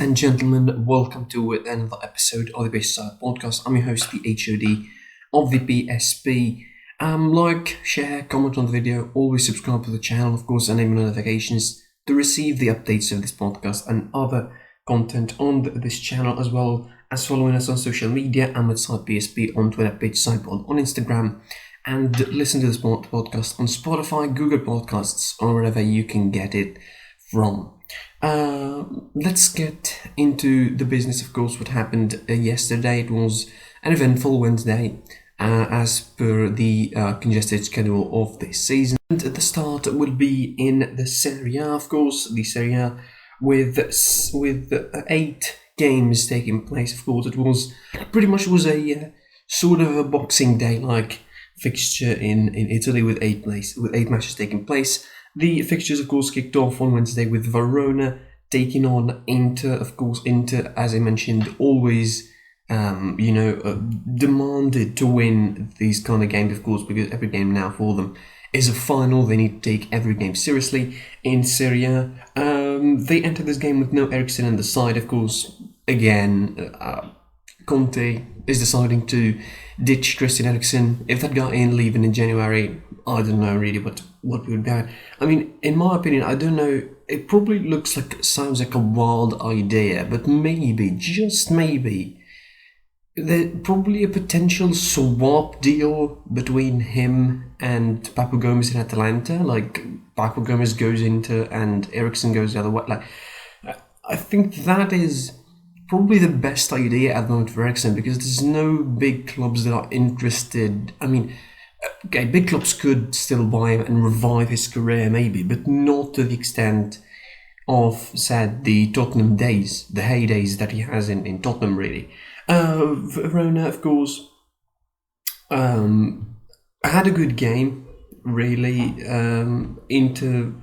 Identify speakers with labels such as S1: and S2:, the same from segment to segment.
S1: and gentlemen, welcome to another episode of the Best Side Podcast. I'm your host, the HOD of the PSP. Like, share, comment on the video, always subscribe to the channel, of course, enable notifications to receive the updates of this podcast and other content on this channel, as well as following us on social media. I'm at Side PSP on Twitter, page SidePod on Instagram, and listen to this podcast on Spotify, Google Podcasts, or wherever you can get it from. Let's get into the business. Of course, what happened yesterday. It was an eventful Wednesday, as per the congested schedule of this season. And the start will be in the Serie A, of course, the Serie A with 8 games taking place. Of course, it was pretty much a sort of a Boxing Day like fixture in Italy with 8 matches taking place. The fixtures, of course, kicked off on Wednesday with Verona taking on Inter. Of course, Inter, as I mentioned, always, demanded to win these kind of games, of course, because every game now for them is a final. They need to take every game seriously in Serie A. They entered this game with no Eriksen on the side, of course. Again, Conte is deciding to ditch Christian Eriksen. If that guy ain't leaving in January, I don't know really what would be. I mean, in my opinion, I don't know. It probably sounds like a wild idea, but maybe, just maybe, there's probably a potential swap deal between him and Papu Gomez in Atalanta. Like, Papu Gomez goes into and Eriksen goes the other way. Like, I think that is probably the best idea at the moment for Eriksen, because there's no big clubs that are interested. I mean, okay, big clubs could still buy him and revive his career maybe, but not to the extent of, said, the Tottenham days, the heydays that he has in Tottenham, really. Verona, of course, had a good game, really. Inter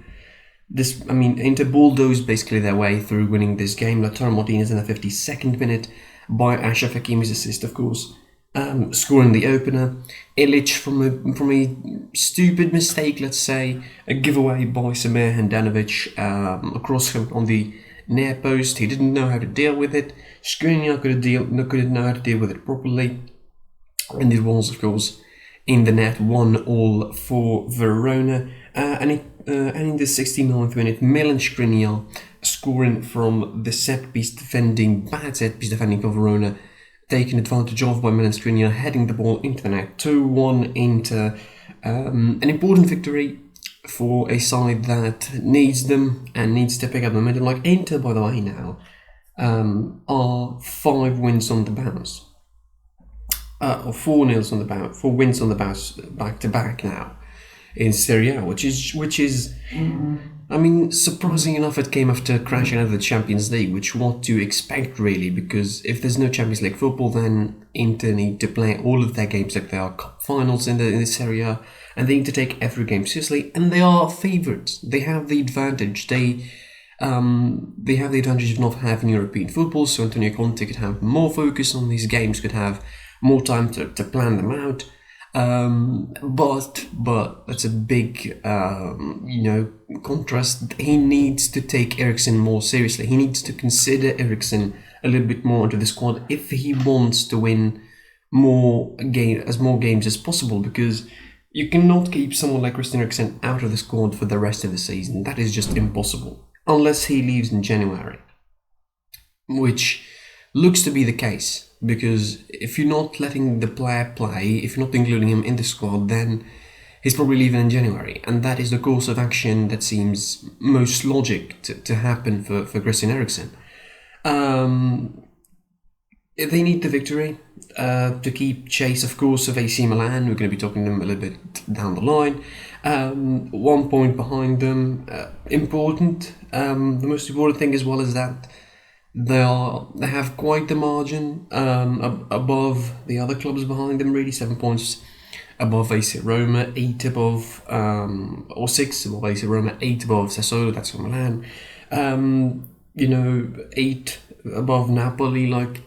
S1: bulldozed basically their way through winning this game. Lautaro Martinez in the 52nd minute by Achraf Hakimi's assist, of course, scoring the opener. Illich from a stupid mistake, let's say, a giveaway by Samir Handanovic across him on the near post. He didn't know how to deal with it. Skriniar couldn't know how to deal with it properly, and it was, of course, in the net, 1-1 for Verona. And in the 69th minute, Milan Skriniar scoring from the bad set piece defending for Verona, taken advantage of by Milan Skriniar, heading the ball into the net. 2-1 Inter. An important victory for a side that needs them and needs to pick up momentum. Like Inter, by the way, now are 5 wins on the bounce. Or 4 wins on the bounce back to back now in Serie A, which is I mean, surprising enough, it came after crashing out of the Champions League, which what do you expect really, because if there's no Champions League football, then Inter need to play all of their games like they are cup finals in the Serie A, and they need to take every game seriously, and they are favourites. They have the advantage. They have the advantage of not having European football, so Antonio Conte could have more focus on these games, could have more time to plan them out. But that's a big, contrast. He needs to take Eriksen more seriously. He needs to consider Eriksen a little bit more into the squad if he wants to win more games as possible, because you cannot keep someone like Christian Eriksen out of the squad for the rest of the season. That is just impossible, unless he leaves in January, which looks to be the case. Because if you're not letting the player play, if you're not including him in the squad, then he's probably leaving in January. And that is the course of action that seems most logic to happen for Christian Eriksen. They need the victory to keep chase, of course, of AC Milan. We're going to be talking to them a little bit down the line. 1 point behind them. Important. The most important thing as well is that they have quite the margin above the other clubs behind them, really. 7 points above AC Roma, 8 above, or 6 above AC Roma, 8 above Sassuolo, that's for Milan. 8 above Napoli. Like,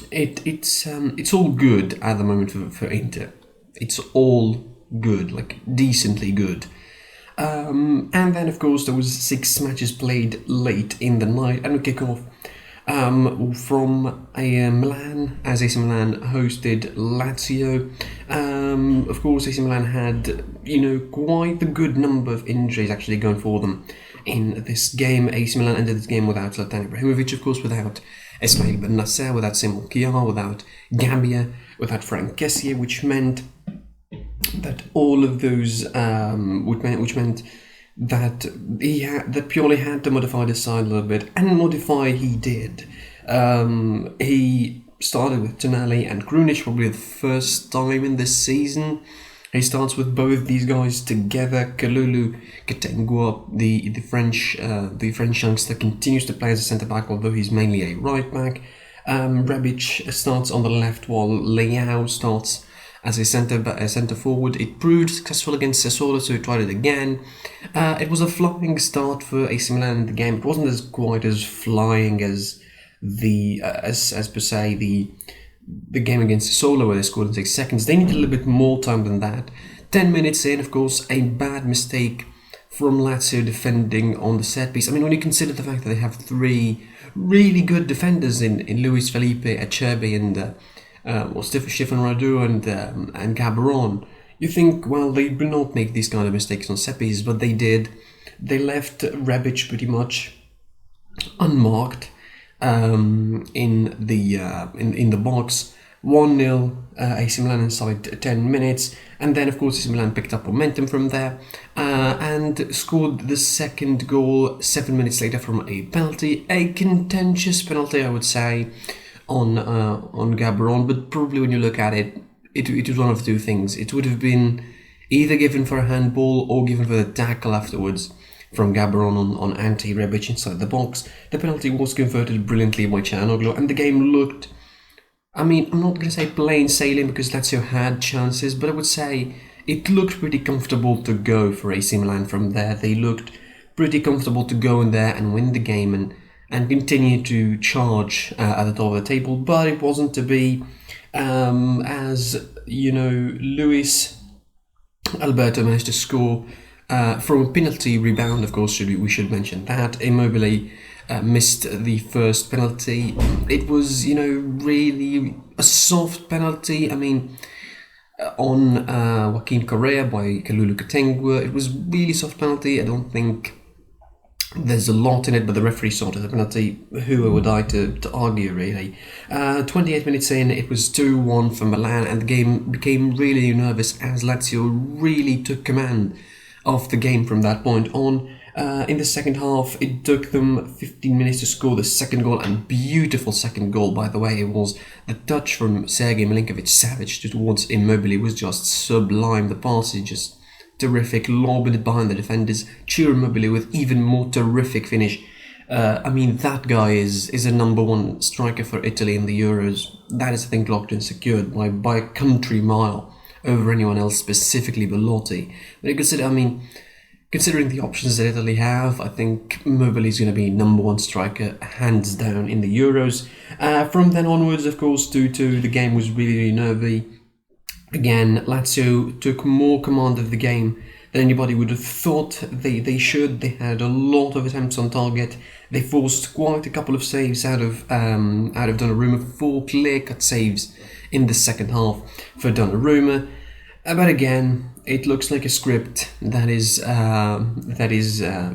S1: it's all good at the moment for Inter. It's all good, like decently good. And then, of course, there was 6 matches played late in the night, and we kick off from Milan, as AC Milan hosted Lazio. Of course, AC Milan had, quite the good number of injuries actually going for them in this game. AC Milan ended this game without Zlatan Ibrahimovic, of course, without Ismail Ben Nasser, without Simon Kjaer, without Gambia, without Frank Kessié, which meant that all of those, which meant that that Pioli had to modify the side a little bit, and modify he did. He started with Tonali and Krunic, probably the first time in this season. He starts with both these guys together. Kalulu Katengua, the French youngster, continues to play as a centre back, although he's mainly a right back. Rebic starts on the left, while Leao starts as a centre forward. It proved successful against Sassuolo, so he tried it again. It was a flying start for AC Milan in the game. It wasn't as quite as flying as as per se the game against Sassuolo, where they scored in 6 seconds. They needed a little bit more time than that. 10 minutes in, of course, a bad mistake from Lazio defending on the set piece. I mean, when you consider the fact that they have 3 really good defenders in Luis Felipe, Acerbi, and Stefan Radu and Gabaron, you think, well, they do not make these kind of mistakes on set pieces, but they did. They left Rebic pretty much unmarked in the box. 1-0 AC Milan inside 10 minutes, and then of course AC Milan picked up momentum from there and scored the second goal 7 minutes later from a penalty, a contentious penalty, I would say, on Gabaron, but probably when you look at it, it was one of 2 things. It would have been either given for a handball or given for the tackle afterwards from Gabaron on Ante Rebic inside the box. The penalty was converted brilliantly by Çalhanoğlu, and the game looked, I mean, I'm not going to say plain sailing because Lazio had chances, but I would say it looked pretty comfortable to go for AC Milan from there. They looked pretty comfortable to go in there and win the game and continue to charge at the top of the table, but it wasn't to be. As you know, Luis Alberto managed to score from a penalty rebound. Of course, we should mention that Immobile missed the first penalty. It was, really a soft penalty. I mean, on Joaquin Correa by Kalulu Katengua, it was really soft penalty. I don't think there's a lot in it, but the referee sorted the penalty. Who would I to argue, really? 28 minutes in, it was 2-1 for Milan, and the game became really nervous as Lazio really took command of the game from that point on. In the second half, it took them 15 minutes to score the second goal, and beautiful second goal, by the way. It was the touch from Sergej Milinkovic-Savic towards Immobile was just sublime. The pass is just terrific, lobbing it behind the defenders. Ciro Immobile with even more terrific finish. I mean, that guy is a number 1 striker for Italy in the Euros. That is, I think, locked and secured by a country mile over anyone else, specifically Belotti. But you consider, considering the options that Italy have, I think Immobile is going to be number 1 striker, hands down, in the Euros. From then onwards, of course, 2-2, the game was really, really nervy. Again, Lazio took more command of the game than anybody would have thought they should. They had a lot of attempts on target. They forced quite a couple of saves out of Donnarumma, 4 clear-cut saves in the second half for Donnarumma. But again, it looks like a script that is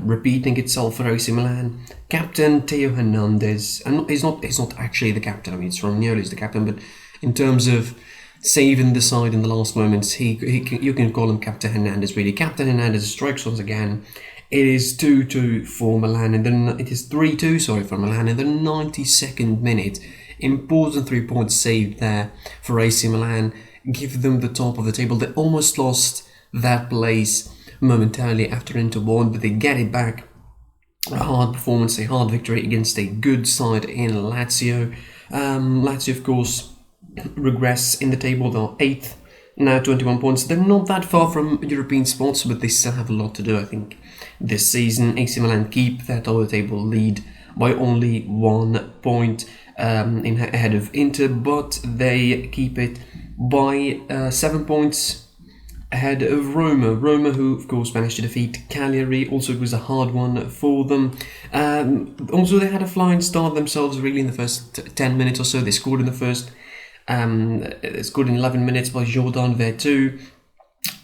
S1: repeating itself for AC Milan. Captain Theo Hernandez, and he's not actually the captain. I mean, it's Romagnoli's the captain, but in terms of saving the side in the last moments, you can call him Captain Hernandez, really. Captain Hernandez strikes once again. It is 2-2 for Milan, and then it is 3-2, for Milan in the 92nd minute. Important 3 points saved there for AC Milan. Give them the top of the table. They almost lost that place momentarily after Inter won, but they get it back. A hard performance, a hard victory against a good side in Lazio. Lazio, of course, regress in the table. They're 8th, now 21 points. They're not that far from European spots, but they still have a lot to do, I think, this season. AC Milan keep their top of the table lead by only 1 point ahead of Inter, but they keep it by 7 points ahead of Roma. Roma, who of course managed to defeat Cagliari. Also, it was a hard one for them. Also, they had a flying start themselves. Really, in the first 10 minutes or so, they scored in the first. Scored in 11 minutes by Jordan Vertu.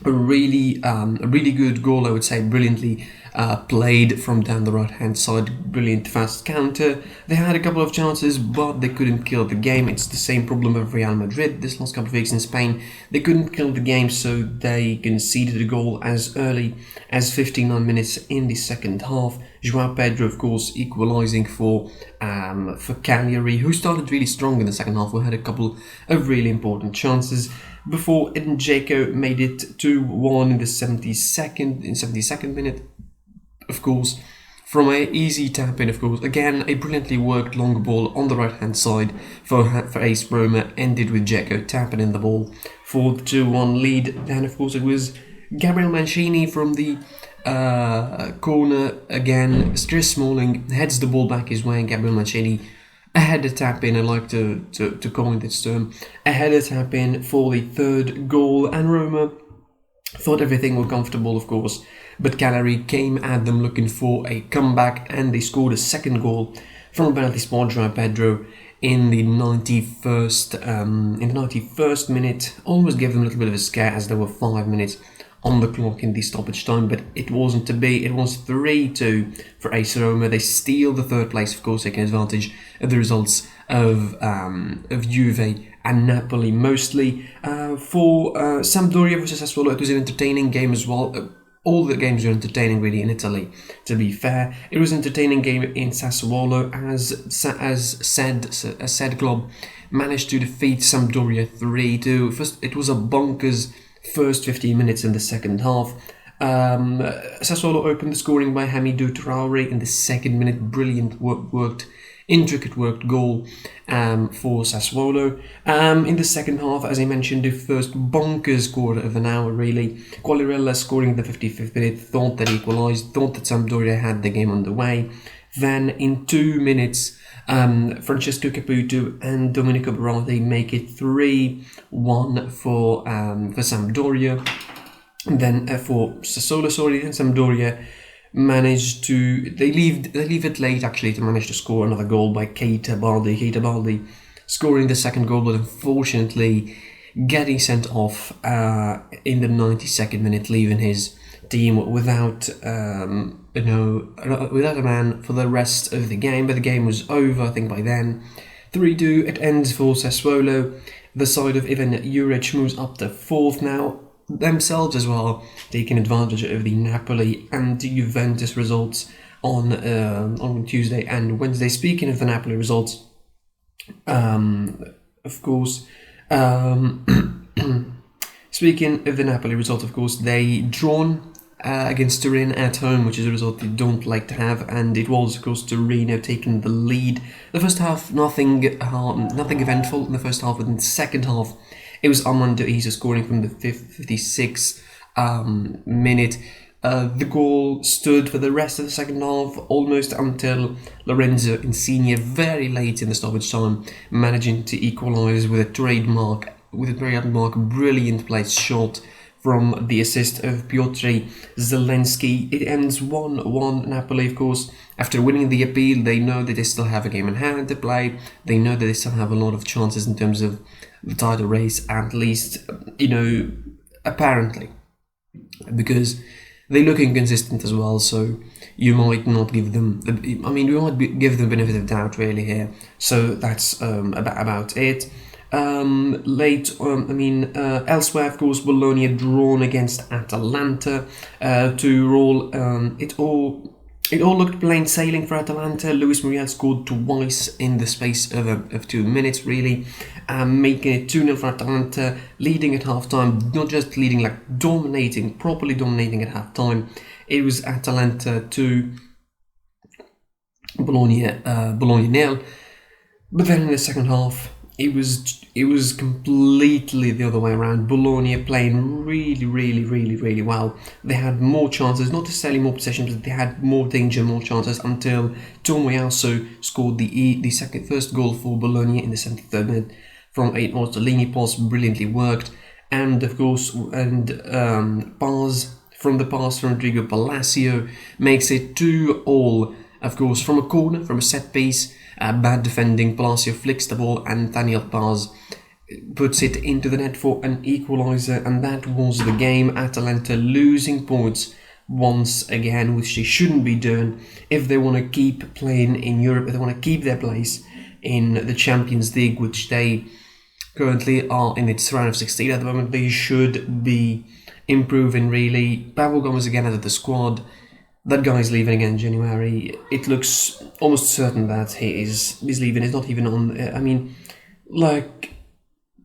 S1: A really good goal, I would say, brilliantly played from down the right hand side, brilliant fast counter. They had a couple of chances, but they couldn't kill the game. It's the same problem of Real Madrid this last couple of weeks in Spain. They couldn't kill the game, so they conceded a goal as early as 59 minutes in the second half. João Pedro, of course, equalising for Cagliari, who started really strong in the second half. We had a couple of really important chances before Dzeko made it 2-1 in the 72nd minute, of course, from a easy tap in, of course. Again, a brilliantly worked long ball on the right hand side for AS Roma, ended with Dzeko tapping in the ball for the 2-1 lead. Then, of course, it was Gabriel Mancini from the corner again. Chris Smalling heads the ball back his way, and Gabriel Mancini a header tap in. I like to coin this term. A header tap in for the third goal, and Roma thought everything was comfortable, of course, but Cagliari came at them looking for a comeback, and they scored a second goal from a penalty spot. João Pedro in the 91st minute almost gave them a little bit of a scare, as there were 5 minutes on the clock in the stoppage time, but it wasn't to be. It was 3-2 for AC Roma. They steal the third place, of course, taking advantage of the results of Juve and Napoli mostly. For Sampdoria versus Sassuolo, it was an entertaining game as well. All the games were entertaining, really, in Italy, to be fair. It was an entertaining game in Sassuolo, as said club managed to defeat Sampdoria 3-2. First, it was a bonkers first 15 minutes in the second half. Sassuolo opened the scoring by Hamidou Traoré in the second minute. Brilliant intricate worked goal for Sassuolo. In the second half, as I mentioned, the first bonkers quarter of an hour, really. Quagliarella scoring in the 55th minute, thought that equalised, thought that Sampdoria had the game underway. Then in 2 minutes, Francesco Caputo and Domenico Berardi make it 3-1 for Sampdoria. And then for Sassuolo, and Sampdoria managed to leave it late actually to manage to score another goal by Keita Baldi scoring the second goal, but unfortunately getting sent off in the 92nd minute, leaving his team without a man for the rest of the game. But the game was over, I think, by then. 3-2, it ends for Sassuolo. The side of Ivan Juric moves up to fourth now, themselves as well, taking advantage of the Napoli and Juventus results on Tuesday and Wednesday. Speaking of the Napoli results, of course, speaking of the Napoli results, of course, they drawn against Turin at home, which is a result they don't like to have, and it was, of course, Torino taking the lead. The first half, nothing eventful in the first half, but in the second half, it was Armando Isa scoring from the 56th minute. The goal stood for the rest of the second half, almost until Lorenzo Insigne, very late in the stoppage time, managing to equalise with a trademark brilliant place shot from the assist of Piotr Zelensky. It ends 1-1. Napoli, of course, after winning the appeal, they know that they still have a game in hand to play. They know that they still have a lot of chances in terms of the title race, at least, apparently, because they look inconsistent as well, so you might not give them, give them benefit of doubt really here. So that's about it. Elsewhere, of course, Bologna drawn against Atalanta to roll. It all looked plain sailing for Atalanta. Luis Muriel scored twice in the space of 2 minutes, really, making it 2-0 for Atalanta, leading at half-time. Not just leading, like properly dominating at half-time. It was Atalanta 2, Bologna 0. But then in the second half, it was completely the other way around. Bologna playing really well. They had more chances, not necessarily more possession, but they had more danger, more chances, until Tomoyasu scored the first goal for Bologna in the 73rd minute from a Ortolini pass, brilliantly worked. and of course, pass from the pass from Rodrigo Palacio makes it 2-all. Of course, from a corner, from a set piece, bad defending, Palacio flicks the ball, and Nathaniel Paz puts it into the net for an equaliser, and that was the game. Atalanta losing points once again, which they shouldn't be doing if they want to keep playing in Europe, if they want to keep their place in the Champions League, which they currently are in its round of 16 at the moment. They should be improving, really. Pablo Gomez again out of the squad. That guy's leaving again in January. It looks almost certain that he's leaving. He's not even on...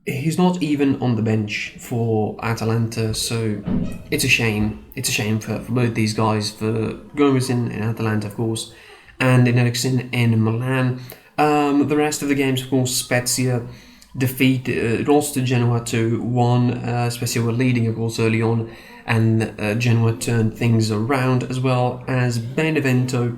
S1: he's not even on the bench for Atalanta, so it's a shame. It's a shame for both these guys, for Gomez in Atalanta, of course, and in Eriksen in Milan. The rest of the games, of course, Spezia lost to Genoa 2-1. Spezia were leading, of course, early on, and Genoa turned things around, as well as Benevento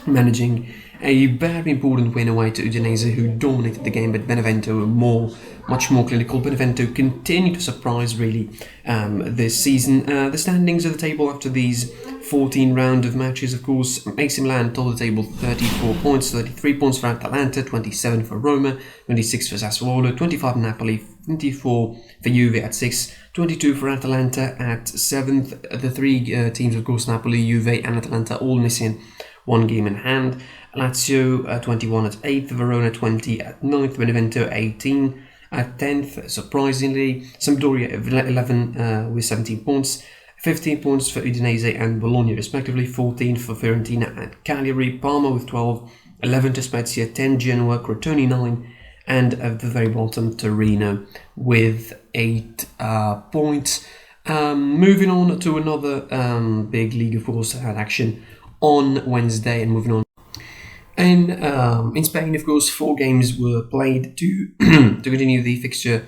S1: managing a very important win away to Udinese, who dominated the game, but Benevento were much more clinical. Benevento continue to surprise, really, this season. The standings of the table after these 14 round of matches, of course, AC Milan top of the table, 34 points, 33 points for Atalanta, 27 for Roma, 26 for Sassuolo, 25 for Napoli, 24 for Juve at 6, 22 for Atalanta at 7th. The three teams, of course, Napoli, Juve and Atalanta, all missing one game in hand. Lazio 21 at 8th, Verona 20 at 9th, Benevento 18 at 10th, surprisingly. Sampdoria 11 with 17 points, 15 points for Udinese and Bologna respectively, 14 for Fiorentina and Cagliari, Parma with 12, 11 to Spezia, 10 Genoa, Crotone 9, and at the very bottom Torino with 8 points. Moving on to another big league, of course, had action on Wednesday, and moving on. And in Spain, of course, 4 games were played to continue the fixture,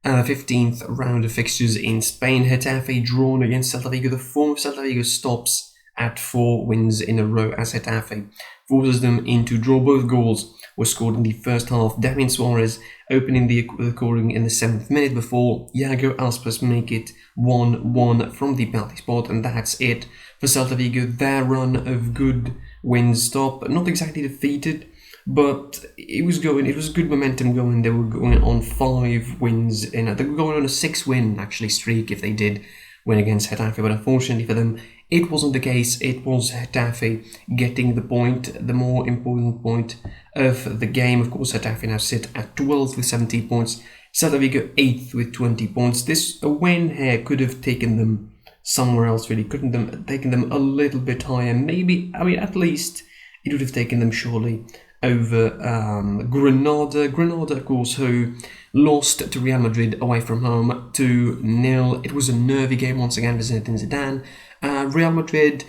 S1: 15th round of fixtures in Spain. Getafe drawn against Celta Vigo. The form of Celta Vigo stops at 4 wins in a row, as Getafe forces them into draw. Both goals were scored in the first half. Damian Suarez opening the scoring in the 7th minute before Iago Aspas make it 1-1 from the penalty spot, and that's it for Celta Vigo. Their run of good wins stop, not exactly defeated, but it was good momentum going. They were going on 5 wins they were going on a 6-win actually streak if they did win against Getafe, but unfortunately for them it wasn't the case. It was Getafe getting the point, the more important point of the game. Of course, Getafe now sit at 12th with 17 points, Celta Vigo 8th with 20 points. A win here could have taken them somewhere else, really. Couldn't them taken them a little bit higher? Maybe, at least it would have taken them surely over Granada. Granada, of course, who lost to Real Madrid away from home 2-0. It was a nervy game once again for Zinedine Zidane. Real Madrid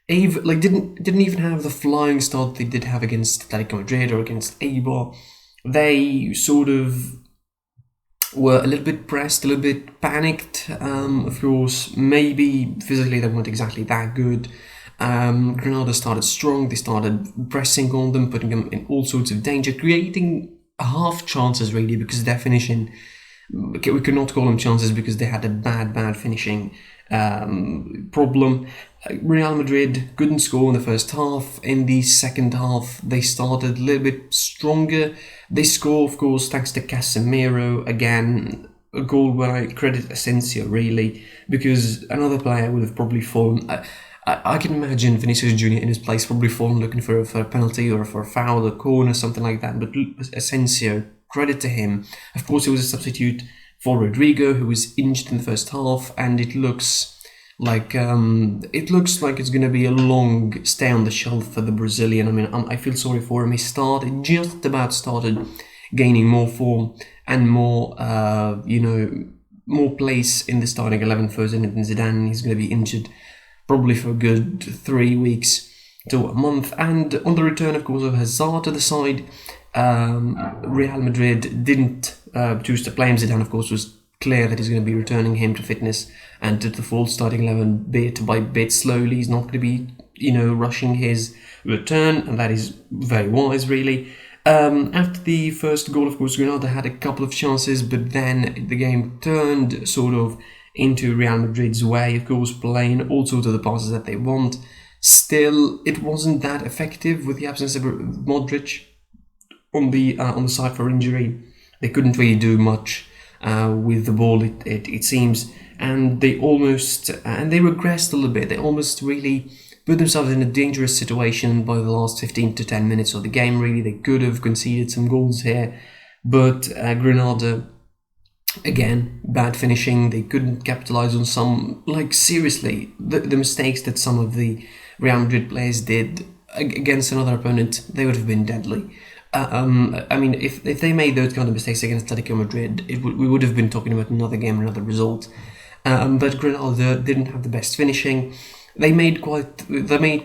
S1: didn't even have the flying start they did have against Atletico Madrid or against Eibar. They sort of were a little bit pressed, a little bit panicked. Of course, maybe physically they weren't exactly that good. Granada started strong. They started pressing on them, putting them in all sorts of danger, creating half chances really, because their finishing, we could not call them chances because they had a bad finishing problem. Real Madrid couldn't score in the first half. In the second half, they started a little bit stronger. They score, of course, thanks to Casemiro. Again, a goal where I credit Asensio, really, because another player would have probably fallen. I can imagine Vinicius Jr. in his place probably fallen looking for a penalty or for a foul, a corner, something like that. But Asensio, credit to him. Of course, he was a substitute for Rodrigo, who was injured in the first half, and it looks like it's going to be a long stay on the shelf for the Brazilian. I feel sorry for him. He just about started gaining more form and more place in the starting 11 for Zinedine Zidane. He's going to be injured probably for a good 3 weeks to a month. And on the return, of course, of Hazard to the side, Real Madrid didn't choose to play him. Zidane, of course, was clear that he's going to be returning him to fitness and to the full starting 11 bit by bit, slowly. He's not going to be, rushing his return, and that is very wise, really. After the first goal, of course, Granada had a couple of chances, but then the game turned sort of into Real Madrid's way, of course, playing all sorts of the passes that they want. Still, it wasn't that effective with the absence of Modric on the side for injury. They couldn't really do much with the ball, it seems, and they regressed a little bit. They almost really put themselves in a dangerous situation by the last 15 to 10 minutes of the game. Really, they could have conceded some goals here, but Granada, again, bad finishing. They couldn't capitalize on some, like, seriously, the mistakes that some of the Real Madrid players did against another opponent. They would have been deadly. I mean, if they made those kind of mistakes against Atletico Madrid, we would have been talking about another game, another result. But Granada didn't have the best finishing. They made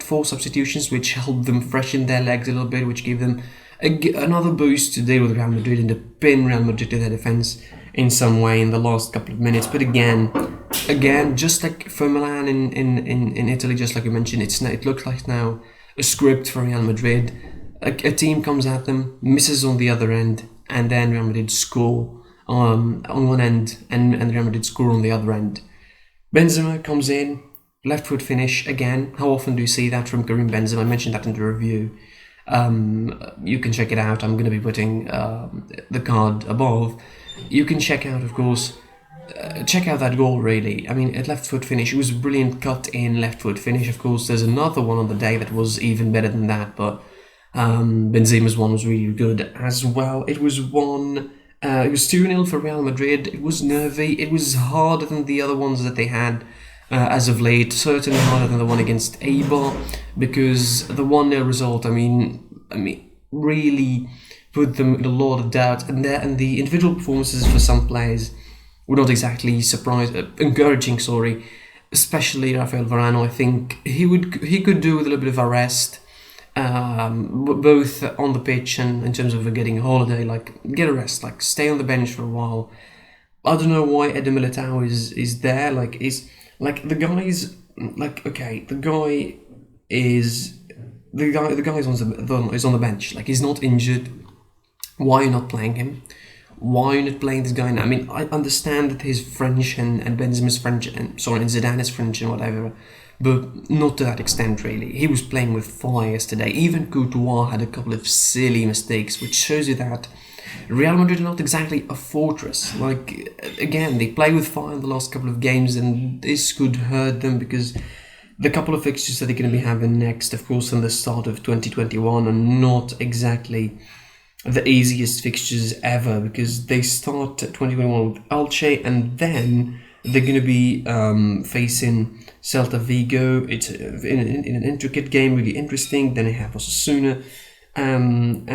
S1: 4 substitutions, which helped them freshen their legs a little bit, which gave them another boost to deal with Real Madrid and to pin Real Madrid to their defense in some way in the last couple of minutes. But again, just like for Milan in Italy, just like you mentioned, it looks like now a script for Real Madrid. A team comes at them, misses on the other end, and then Real Madrid score on one end, and Real Madrid score on the other end. Benzema comes in, left foot finish again. How often do you see that from Karim Benzema? I mentioned that in the review. You can check it out. I'm going to be putting the card above. You can check out, of course, check out that goal, really. I mean, at left foot finish, it was a brilliant cut in left foot finish. Of course, there's another one on the day that was even better than that, but Benzema's one was really good as well. It was 2-0 for Real Madrid. It was nervy. It was harder than the other ones that they had as of late. Certainly harder than the one against Eibar, because the 1-0 result, I mean, really put them in a lot of doubt. And the individual performances for some players were not exactly encouraging. Especially Rafael Varane. I think he could do with a little bit of a rest. Both on the pitch and in terms of getting a holiday, like get a rest, like stay on the bench for a while. I don't know why Eder Militao is there. The guy is on the bench. Like, he's not injured. Why are you not playing him? Why are you not playing this guy now? I mean, I understand that he's French and Benzema's French and Zidane is French and whatever, but not to that extent, really. He was playing with fire yesterday. Even Courtois had a couple of silly mistakes, which shows you that Real Madrid are not exactly a fortress. Like, again, they play with fire in the last couple of games, and this could hurt them because the couple of fixtures that they're going to be having next, of course, in the start of 2021, are not exactly the easiest fixtures ever, because they start 2021 with Elche, and then they're going to be facing Celta Vigo. It's in an intricate game, really interesting. Then they have Osasuna, and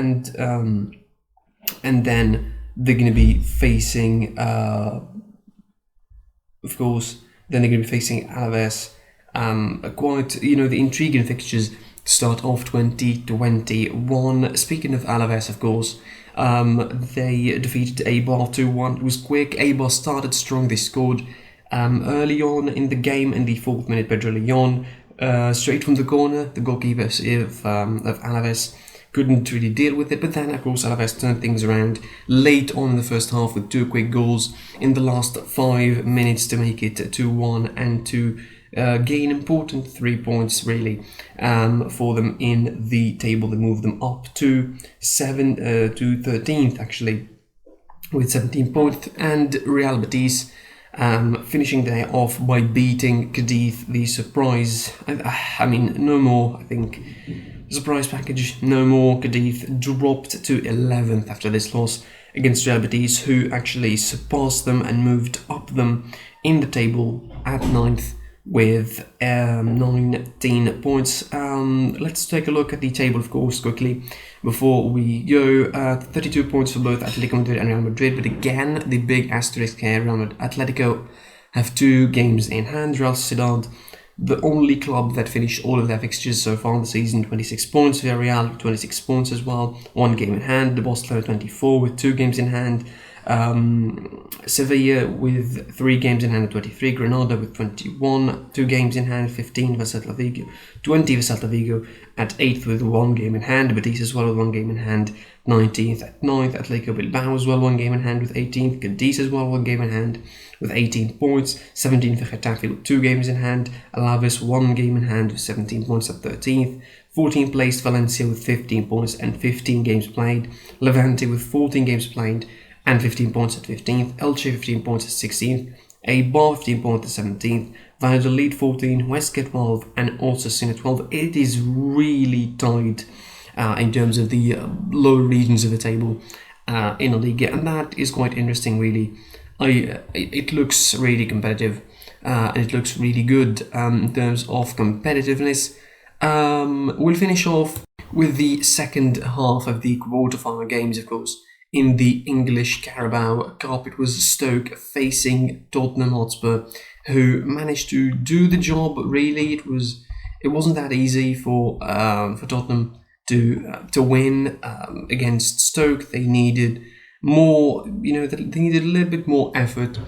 S1: then they're going to be facing, of course, then they're going to be facing Alaves. Quite, the intriguing fixtures start off 2021. Speaking of Alaves, of course, they defeated Eibar 2-1. It was quick. Eibar started strong. They scored early on in the game in the 4th minute. Pedro Leon, straight from the corner. The goalkeeper of Alaves couldn't really deal with it, but then, of course, Alaves turned things around late on in the first half with 2 quick goals in the last 5 minutes to make it 2-1 and to gain important 3 points, really, for them in the table. They moved them up to 13th, actually, with 17 points, and Real Betis finishing there off by beating Cadiz. The surprise, no more, I think. Surprise package, no more. Cadiz dropped to 11th after this loss against Real Betis, who actually surpassed them and moved up them in the table at 9th with 19 points. Let's take a look at the table, of course, quickly before we go. 32 points for both Atletico Madrid and Real Madrid, but again, the big asterisk here, Atletico have 2 games in hand. Real Sociedad, the only club that finished all of their fixtures so far in the season, 26 points. Villarreal, 26 points as well, 1 game in hand. The Barcelona, 24 with 2 games in hand. Sevilla with 3 games in hand at 23, Granada with 21, 2 games in hand, 15 for Celta Vigo, 20 for Celta Vigo at 8th with 1 game in hand, Betis as well with 1 game in hand, 19th at 9th, Atletico Bilbao as well 1 game in hand with 18th, Cadiz as well 1 game in hand with 18 points, 17th for Getafe with 2 games in hand, Alaves 1 game in hand with 17 points at 13th, 14th placed Valencia with 15 points and 15 games played, Levante with 14 games played and 15 points at 15th, Elche 15 points at 16th, Eibar 15 points at 17th, Valladolid 14, Huesca 12 and Osasuna 12. It is really tight in terms of the lower regions of the table in Laliga, and that is quite interesting really. It looks really competitive and it looks really good in terms of competitiveness. We'll finish off with the second half of the quarterfinal games, of course. In the English Carabao Cup, it was Stoke facing Tottenham Hotspur, who managed to do the job. Really, it wasn't that easy for Tottenham to win against Stoke. They needed more, they needed a little bit more effort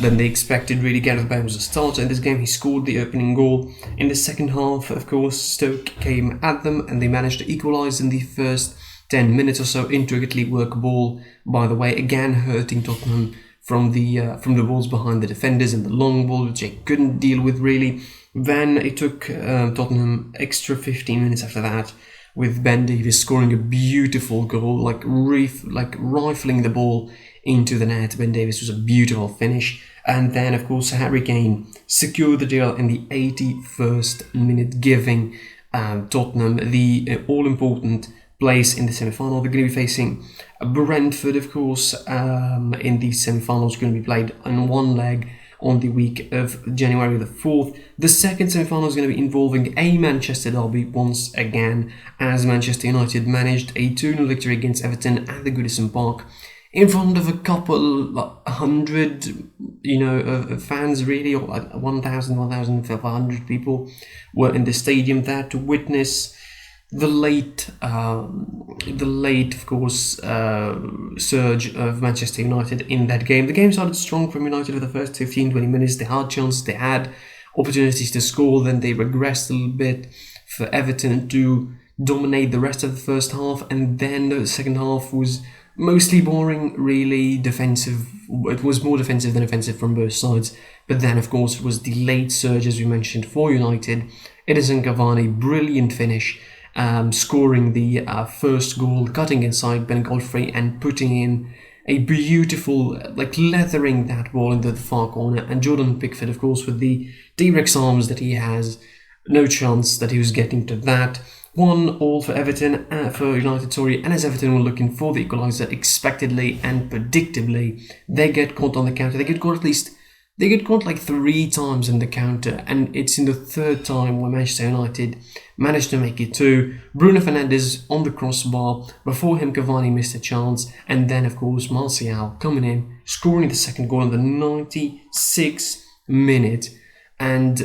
S1: than they expected. Really, Gareth Bale was a starter in this game. He scored the opening goal. In the second half, of course, Stoke came at them and they managed to equalise in the first 10 minutes or so. Intricately worked ball, by the way, again hurting Tottenham from the balls behind the defenders and the long ball, which they couldn't deal with really. Then it took Tottenham extra 15 minutes after that, with Ben Davies scoring a beautiful goal, like rifling the ball into the net. Ben Davies was a beautiful finish. And then, of course, Harry Kane secured the deal in the 81st minute, giving Tottenham the all-important place in the semi-final. They're going to be facing Brentford, of course, in the semi-finals, going to be played on one leg on the week of January the 4th. The second semi-final is going to be involving a Manchester derby once again, as Manchester United managed a 2-0 victory against Everton at the Goodison Park in front of a couple hundred, fans really, or 1,500 people were in the stadium there to witness the late, of course, surge of Manchester United in that game. The game started strong from United for the first 15-20 minutes. They had chances, they had opportunities to score, then they regressed a little bit for Everton to dominate the rest of the first half, and then the second half was mostly boring, really defensive. It was more defensive than offensive from both sides. But then, of course, it was the late surge, as we mentioned, for United. Edinson Cavani, brilliant finish, scoring the first goal, cutting inside Ben Godfrey and putting in a beautiful, leathering that ball into the far corner. And Jordan Pickford, of course, with the T-Rex arms that he has, no chance that he was getting to that. 1-1 for Everton, for United, and as Everton were looking for the equaliser, expectedly and predictably, they get caught on the counter. They get caught like 3 times in the counter, and it's in the third time where Manchester United managed to make it 2. Bruno Hernandez on the crossbar. Before him, Cavani missed a chance, and then, of course, Martial coming in, scoring the second goal in the 96th minute, and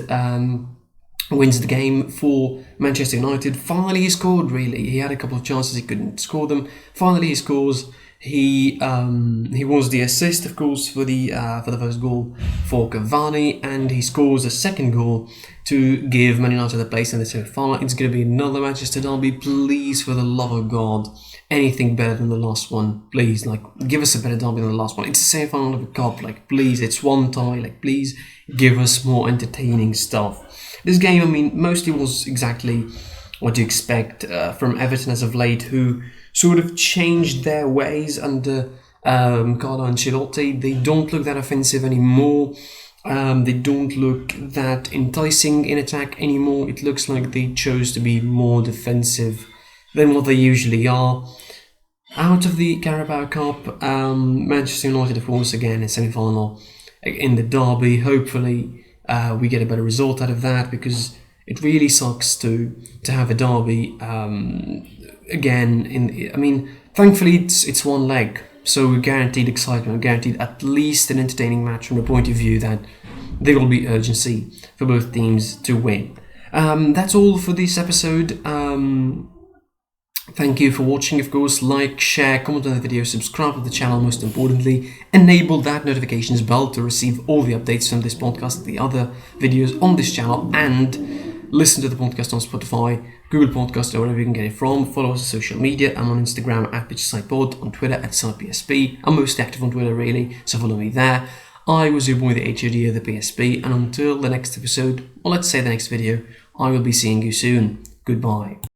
S1: wins the game for Manchester United. Finally, he scored, really. He had a couple of chances, he couldn't score them. Finally, he scores. He was the assist, of course, for the first goal for Cavani, and he scores a second goal to give Man United a place in the semi-final. It's going to be another Manchester derby. Please, for the love of God, anything better than the last one. Please, give us a better derby than the last one. It's a semi-final of a cup. Please, it's one tie. Please, give us more entertaining stuff. This game, mostly was exactly what you expect from Everton as of late, who sort of changed their ways under Carlo Ancelotti. They don't look that offensive anymore. They don't look that enticing in attack anymore. It looks like they chose to be more defensive than what they usually are. Out of the Carabao Cup, Manchester United, of course, again in semi-final in the derby. Hopefully, we get a better result out of that, because it really sucks to have a derby again. Thankfully it's one leg, so we're guaranteed excitement, we're guaranteed at least an entertaining match from the point of view that there will be urgency for both teams to win. That's all for this episode. Thank you for watching, of course. Like, share, comment on the video, subscribe to the channel, most importantly. Enable that notifications bell to receive all the updates from this podcast, the other videos on this channel, and listen to the podcast on Spotify, Google Podcast, or wherever you can get it from. Follow us on social media. I'm on Instagram at PitchSidePod, on Twitter at SidePSP. I'm most active on Twitter, really, so follow me there. I was your boy, the HOD of the PSP, and until the next episode, or let's say the next video, I will be seeing you soon. Goodbye.